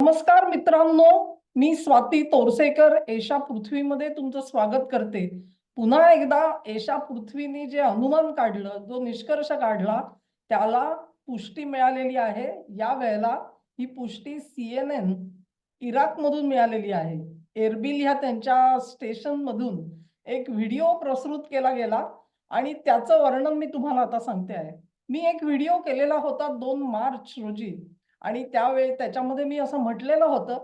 नमस्कार मित्रांनो, मी स्वाती तोरसेकर एशा पृथ्वीमध्ये तुमचं स्वागत करते। पुन्हा एकदा एशा पृथ्वीने जे अनुमान काढलं, जो निष्कर्ष काढला, त्याला पुष्टी मिळालेली आहे। या वेळेला ही पुष्टी CNN इराकमधून मिळालेली आहे। एरबिल ह्या त्यांच्या स्टेशनमधून एक व्हिडिओ प्रसृत केला गेला आणि त्याचं वर्णन मी तुम्हाला आता सांगते आहे। मी एक व्हिडिओ केलेला होता 2 मार्च रोजी आणि त्यावेळी त्याच्यामध्ये मी असं म्हटलेलं होतं,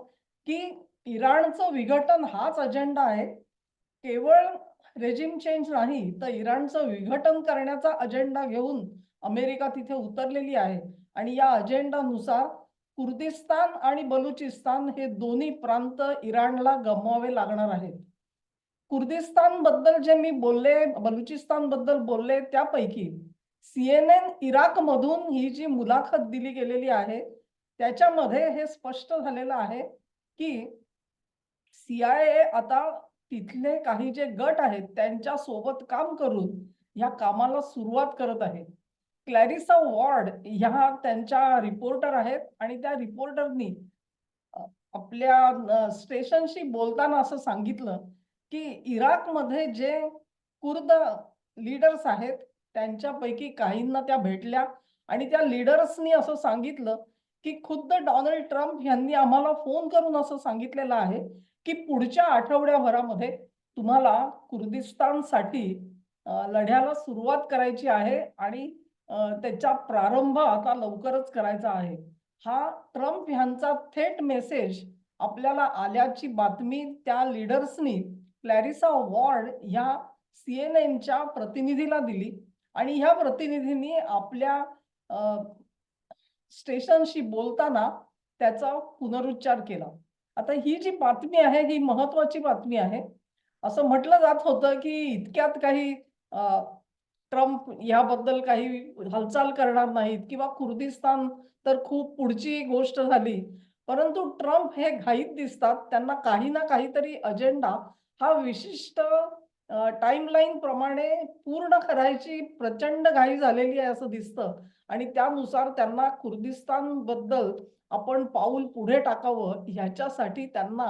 की इराणचं विघटन हाच अजेंडा आहे. केवळ रेजिम चेंज नाही, तर इराणचं विघटन करण्याचा अजेंडा घेऊन अमेरिका तिथे उतरलेली आहे आणि या अजेंडानुसार कुर्दिस्तान आणि बलुचिस्तान हे दोन्ही प्रांत इराणला गमवावे लागणार आहेत. कुर्दिस्तानबद्दल जे मी बोलले, बलुचिस्तानबद्दल बोलले त्यापैकी CNN इराकमधून ही जी मुलाखत दिली गेलेली आहे, त्याच्यामध्ये हे स्पष्ट झालेलं आहे, की CIA आता तिथले काही जे गट आहेत, त्यांच्या सोबत काम करून ह्या कामाला सुरुवात करत आहे. क्लॅरिसा वॉर्ड ह्या त्यांच्या रिपोर्टर आहेत आणि त्या रिपोर्टरनी आपल्या स्टेशनशी बोलताना असं सांगितलं, की इराकमध्ये जे कुर्द लीडर्स आहेत, त्यांच्यापैकी काहींना त्या भेटल्या आणि त्या लीडर्सनी असं सांगितलं, की खुद्द डोनाल्ड ट्रम्प यांनी आम्हाला फोन करून असं सांगितलेलं आहे, की पुढच्या आठवड्याभरामध्ये तुम्हाला कुर्दिस्तानसाठी लढ्याला सुरुवात करायची आहे आणि त्याचा प्रारंभ आता लवकरच करायचा आहे। हा ट्रम्प यांचा थेट मेसेज आपल्याला आल्याची बातमी त्या लीडर्सनी क्लॅरिसा वॉर्ड ह्या CNNच्या प्रतिनिधीला दिली आणि ह्या प्रतिनिधींनी आपल्या स्टेशनशी बोलताना त्याचा पुनरुच्चार केला। आता ही जी बातमी आहे ही महत्वाची बातमी आहे। असं म्हटलं जात होतं, की इतक्यात काही ट्रम्प याबद्दल काही हालचाल करणार नाहीत किंवा कुर्दिस्तान तर खूप पुढची गोष्ट झाली। परंतु ट्रम्प हे घाईत दिसतात. त्यांना काही ना काहीतरी अजेंडा हा विशिष्ट टाईमलाईन प्रमाणे पूर्ण करायची प्रचंड घाई झालेली आहे असं दिसतं आणि त्यानुसार त्यांना कुर्दिस्तानबद्दल आपण पाऊल पुढे टाकावं ह्याच्यासाठी त्यांना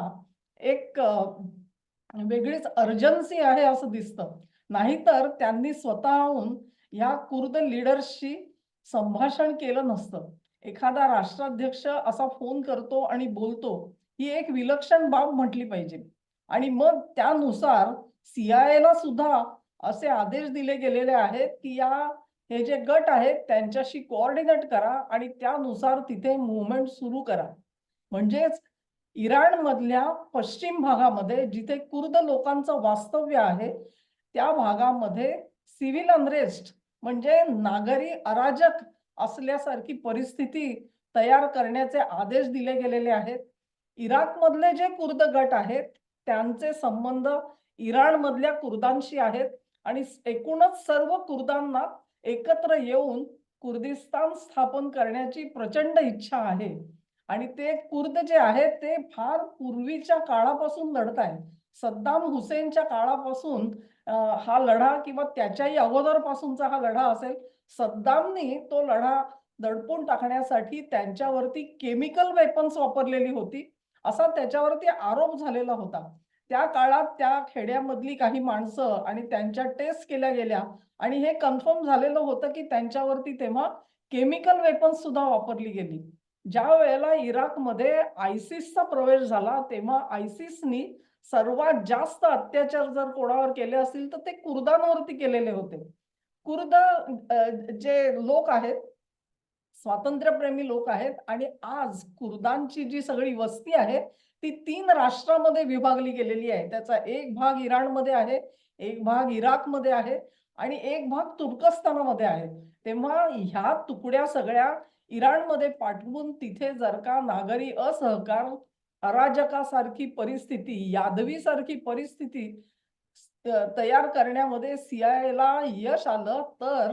एक वेगळीच अर्जन्सी आहे असं दिसतं। नाहीतर त्यांनी स्वतःहून या कुर्द लीडर्सशी संभाषण केलं नसतं। एखादा राष्ट्राध्यक्ष असा फोन करतो आणि बोलतो, ही एक विलक्षण बाब म्हटली पाहिजे आणि मग त्यानुसार CIAला सुद्धा असे आदेश दिले गेलेले आहेत, की हे जे गट आहेत त्यांच्याशी कोऑर्डिनेट करा आणि त्यानुसार तिथे मूव्हमेंट सुरू करा। म्हणजेच इराणमधल्या पश्चिम भागामध्ये जिथे कुर्द लोकांचं वास्तव्य आहे, त्या भागामध्ये सिव्हिल अनरेस्ट म्हणजे नागरी अराजक असल्यासारखी परिस्थिती तयार करण्याचे आदेश दिले गेलेले आहेत। इराकमधले जे कुर्द गट आहेत, त्यांचे संबंध इराणमधल्या कुर्दांशी आहेत आणि एकूणच सर्व कुर्दांना एकत्र येऊन कुर्दिस्तान स्थापन करण्याची प्रचंड इच्छा आहे आणि ते कुर्द जे आहेत ते फार पूर्वीच्या काळापासून लढत आहेत। सद्दाम हुसेनच्या काळापासून हा लढा किंवा त्याच्याही अगोदरपासूनचा हा लढा असेल। सद्दामनी तो लढा दडपून टाकण्यासाठी त्यांच्यावरती केमिकल वेपन्स वापरलेली होती, असा त्याच्यावरती आरोप झालेला होता। त्या काळात त्या खेड्यामधली काही माणसं आणि त्यांच्या टेस्ट केल्या गेल्या आणि हे कन्फर्म झालेलं होतं, की त्यांच्यावरती तेव्हा केमिकल वेपन्स सुद्धा वापरली गेली। ज्या वेळेला इराकमध्ये आयसिसचा प्रवेश झाला, तेव्हा आयसिसनी सर्वात जास्त अत्याचार जर कोणावर केले असतील, तर ते कुर्दांवरती केलेले होते। कुर्द जे लोक आहेत, स्वातंत्र्यप्रेमी लोक आहेत आणि आज कुर्दांची जी सगळी वस्ती आहे, ती 3 राष्ट्रामध्ये विभागली गेलेली आहे। त्याचा एक भाग इराणमध्ये आहे, एक भाग इराकमध्ये आहे आणि एक भाग तुर्कस्तानमध्ये आहे। तेव्हा ह्या तुकड्या सगळ्या इराणमध्ये पाठवून तिथे जर का नागरी असहकार, अराजकासारखी परिस्थिती, यादवीसारखी परिस्थिती तयार करण्यामध्ये CIAला यश आलं, तर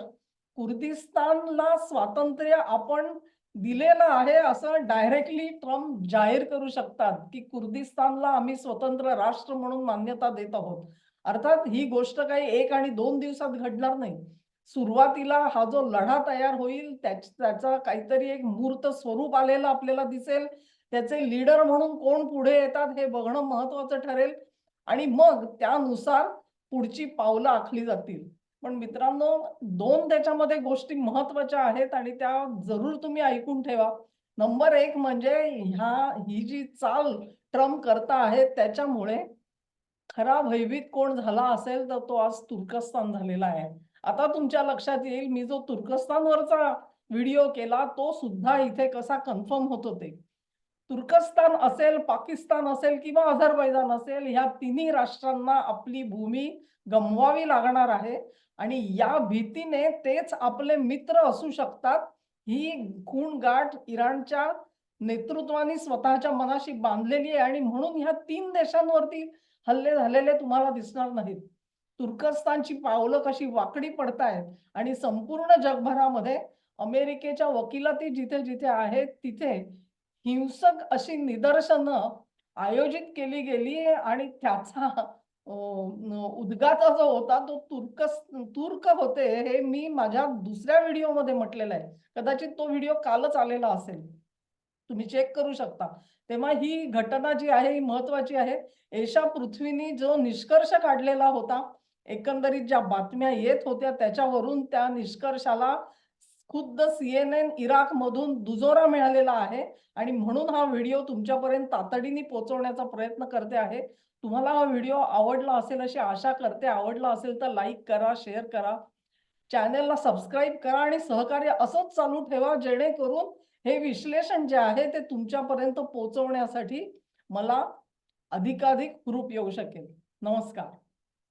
कुर्दिस्तानला स्वातंत्र्य आपण दिलेलं आहे असं डायरेक्टली ट्रम्प जाहीर करू शकतात, की कुर्दिस्तानला आम्ही स्वतंत्र राष्ट्र म्हणून मान्यता देत आहोत। अर्थात ही गोष्ट काही 1 आणि 2 दिवसात घडणार नाही। सुरुवातीला हा जो लढा तयार होईल त्याचा काहीतरी एक मूर्त स्वरूप आलेलं आपल्याला दिसेल। त्याचे लीडर म्हणून कोण पुढे येतात हे बघणं महत्वाचं ठरेल आणि मग त्यानुसार पुढची पावलं आखली जातील. पण मित्रांनो, 2 त्याच्यामध्ये गोष्टी महत्त्वाच्या आहेत आणि त्या जरूर तुम्ही ऐकून ठेवा. नंबर 1 म्हणजे ही जी चाल ट्रम्प करता आहे त्याच्यामुळे खरा भयभीत कोण झाला असेल तर तो आज तुर्कस्तान झालेला आहे. आता तुमच्या लक्षात येईल मी जो तुर्कस्तानवरचा व्हिडिओ केला तो सुद्धा इथे कसा कन्फर्म होतो ते. तुर्कस्तान असेल, पाकिस्तान असेल किंवा अझरबैजान असेल, ह्या तिन्ही राष्ट्रांना आपली भूमी गमवावी लागणार आहे आणि या भीतीने तेच आपले मित्र असू शकतात. ही खूणगाठ इराणच्या नेतृत्वाने स्वतःच्या मनाशी बांधलेली आहे आणि म्हणून ह्या 3 देशांवरती हल्ले झालेले तुम्हाला दिसणार नाहीत. तुर्कस्तानची पावलं कशी वाकडी पडतायत आणि संपूर्ण जगभरामध्ये अमेरिकेच्या वकिलाती जिथे-जिथे आहेत, तिथे हिंसक अशी निदर्शनं आयोजित केली गेली आणि त्याचा उद्गाता जो होता तो तुर्क होते हे मी माझ्या दुसऱ्या व्हिडिओमध्ये म्हटलेलं आहे. कदाचित तो व्हिडिओ कालच आलेला असेल. तुम्ही चेक करू शकता. तेव्हा ही घटना जी आहे ही महत्त्वाची आहे. एशा पृथ्वीनी जो निष्कर्ष काढलेला होता, एकंदरीत ज्या बातम्या येत होत्या त्याच्यावरून त्या निष्कर्षाला खुद्द CNN इराकमधून दुजोरा मिळालेला आहे आणि म्हणून हा व्हिडिओ तुमच्यापर्यंत तातडीने पोहोचवण्याचा प्रयत्न करते आहे. तुम्हाला हा व्हिडिओ आवडला असेल अशी आशा करते. आवडला असेल तर लाईक करा, शेअर करा. चॅनेलला सबस्क्राईब करा आणि सहकार्य असंच चालू ठेवा जेणेकरून हे विश्लेषण जे आहे ते तुमच्यापर्यंत पोहोचवण्यासाठी मला अधिकाधिक हुरूप येऊ शकेल. नमस्कार.